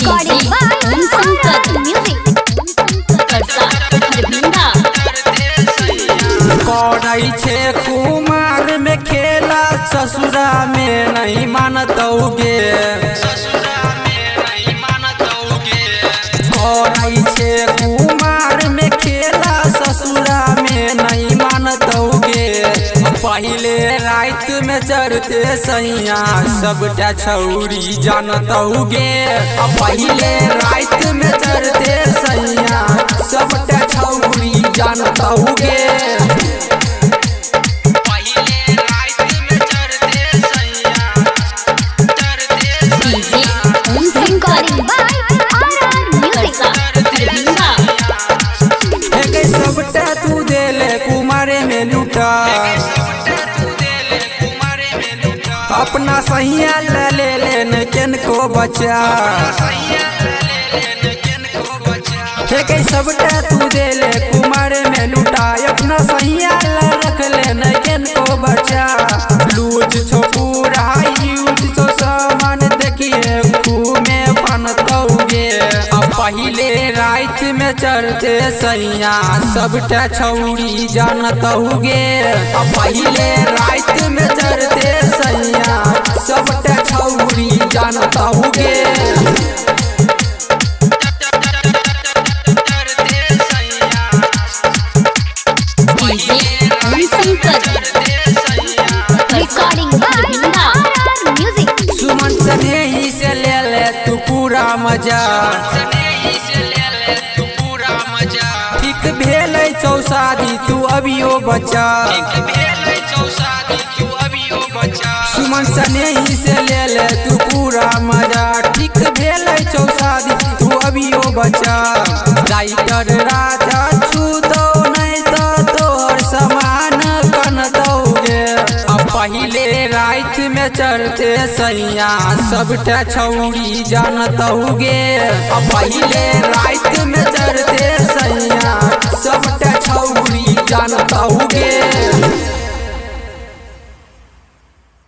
Recording by Sankar Music. Karsa Harbinda. कौड़ई छे कुमार में खेला ससुरा में नहीं मानतोगे। कौड़ई छे कुमार में खेला ससुरा में नहीं मानतोगे। पहले रात में चढ़ते सैया सबटा छौरी जानतोगे। पहले रात में चढ़ते सैया सबटा छौरी जानतोगे। Recording by Karsa Harbinda. सबटा तू देले कुमारे में लूटा। अपना सहिया ले लेन केन को बचा। सबटा तू देले कुमारे में लूटा। अपना सहिया रख लेन केन को बचा। लूज छो पूरा यूज छो सामान देखिए घूमे बनतोगे। पहले रात में चढ़ते सैया सबटा छौरी जानतोगे। पहले रात में चढ़ते सैया सबटा छौरी जानतोगे। Recording by Music. सुमन सने ही से ले ले तू पूरा मजा। ठीक भेल छौ शादी तू अभियो बचा। सुमन सने ही से ले ले तू पूरा मजा। ठीक भेल छौ शादी तू अभियो बचा। राइटर राजा छू दो नहीं तो तोहर समान कन दोगे। पहले रात में चढ़ते सैया सबटा छौरी जानतोगे। पहले रात में चढ़ते सैया सबटा छौरी जानतोगे।